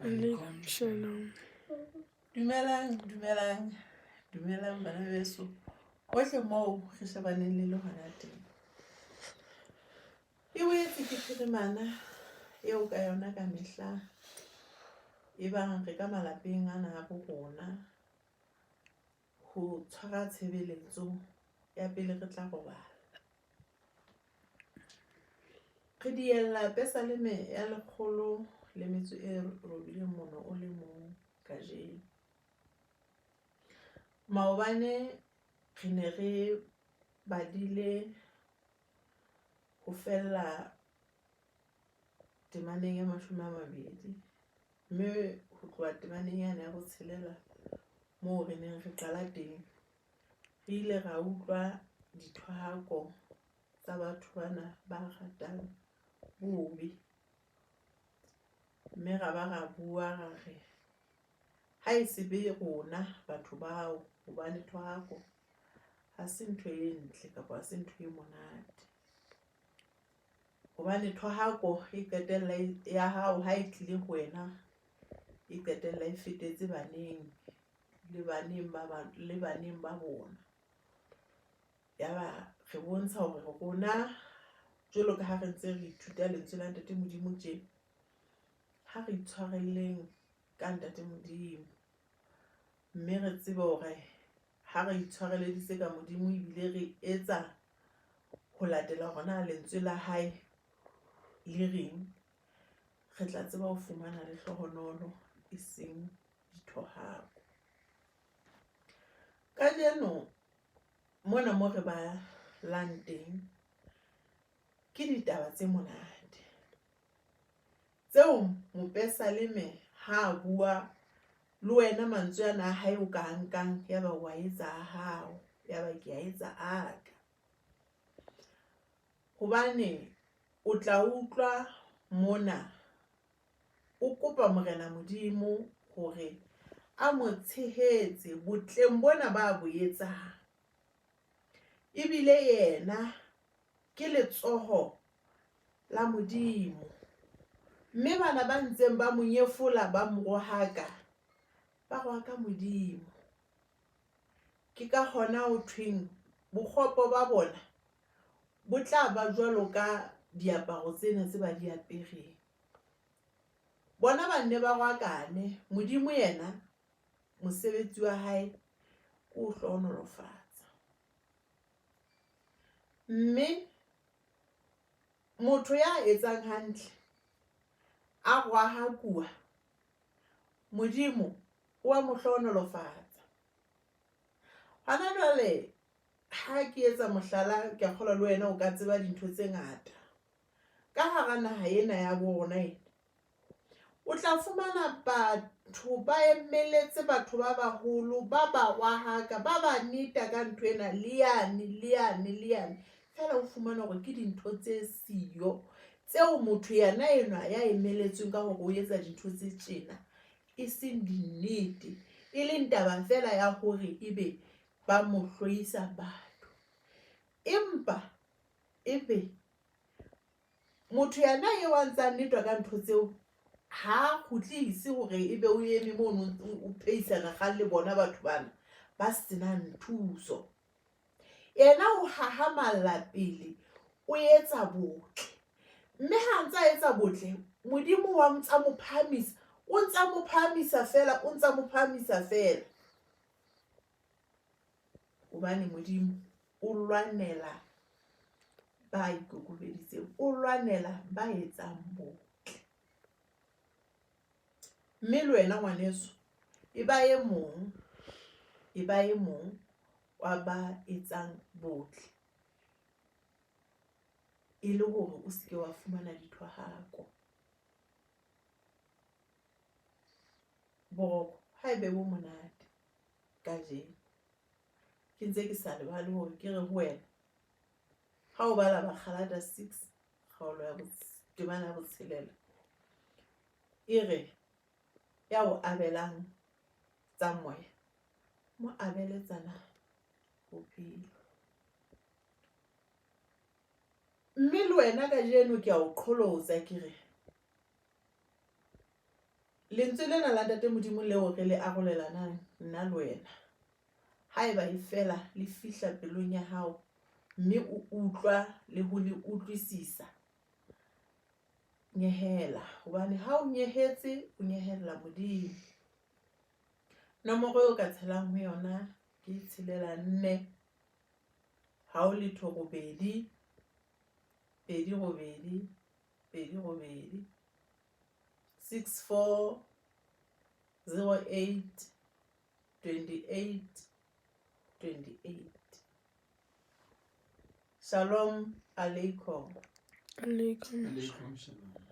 Alaikum salam. Dumelang bana beso. Hohle moo re shebaneng le hona teng. E boetse ke phirimana eo ka yona ka mehla e bang re ka malapeng ana a bo rona ho tshwara tshebeletso ya pele re tla robala. Re diella pesaleme ya 109 mono o le mong kajeno. Maobane re ne re badile ho fella temaneng ya 20, mme ho tloha temaneng yana ya botshelela moo re neng re qala teng, re ile ra utlwa dithohako tsa batho bana ba ratang bobe, mme ra ba ra bua ra re ha e se be rona batho bao, hobane thohako ha se ntho e ntle kapa ha se ntho e monate. Hobane thohako e qetella ya hao ha e tlile ho wena, e qetella e fetetse baneng le baneng ba bona. Yaba re bontsha hore rona jwalo ka ha re ntse re ithuta lentswe la Ntate Modimo tje, ha re itshwarelleng ka Ntate Modimo, mme re tsebe hore ha re itshwareleditse ka Modimo ebile re etsa ho latela hore na lentswe la hae le reng, re tla tseba ho fumana le hlohonololo e seng dithohako. Kajeno mona mo re ba lang teng ke ditaba tse monate tseo Mopesaleme ha bua le wena mantswe ana a hae o ka nkang yaba wa etsa a hao, yaba ke a etsa aka. Hobane o tla utlwa mona o kopa Morena Modimo hore a mo tshehetse botleng bona ba bo etsang, ebile yena ke letsoho la Modimo, mme bana ba ntseng ba mo nyefola ba mo rohaka, ba rohaka Modimo. Ke ka hona ho thweng bokgopo ba bona bo tla ba jwalo ka diaparo tsena tse ba di apereng. Bona ba nne ba rohakane, Modimo yena mosebetsi wa hae ke ho hlohonolofatsa. Mme motho ya etsang hantle a rohakua, Modimo wa mo hlohonolofatsa. Hana jwale ha ke etsa mohlala, ke a kgolwa le wena o ka tseba dintho tse ngata ka hara naha ena ya bo rona ena. O tla fumana batho ba emeletse batho ba baholo, ba ba rohaka, ba ba neta ka ntho ena leane. Fela o fumana hore ke dintho tse siyo tseo motho yana enwa ya emeletsweng ka hore o etsa dintho tse tjena e seng dinnete, e leng taba fela ya hore ebe ba mo hloisa batho. Empa ebe motho yana eo a ntsa netwa ka ntho tseo ha kgutlise hore ebe o eme mono o pheisana kgang le bona batho bana ba senang thuso. Yena o hahamalla pele o etsa botle, mme ha ntsa etsa botle, Modimo wa ntsa mo phamisa, o ntsa mo phamisa fela, hobane Modimo o lwanela ba ikokobeditseng, o lwanela ba etsang botle. Mme le wena ngwaneso, e ba e mong wa ba etsang botle, e le hore o seke wa fumana dithohako. Boroko ha ebe bo monate kajeno, ke ntse ke sa lebale hore ke re ho wena, ha o bala Bakgalata 6 kgaolo ya temana ya botshelela, e re ya o abelang tsa moya mo abeletsana bophelo. Mme le wena kajeno ke a o qholotsa ke re lentswe lena la ntate Modimo leo re le arolelanang nna le wena, haeba e fela le fihla pelong ya hao mme o utlwa le ho le utlwisisa, nyehela, hobane ha o nyehetse o nyehella Modimo. Nomoro eo ka tshelang ho yona ke 64 2 8 64 08 28 28. Shalom aleikum. Alaikum. Alaikum salam.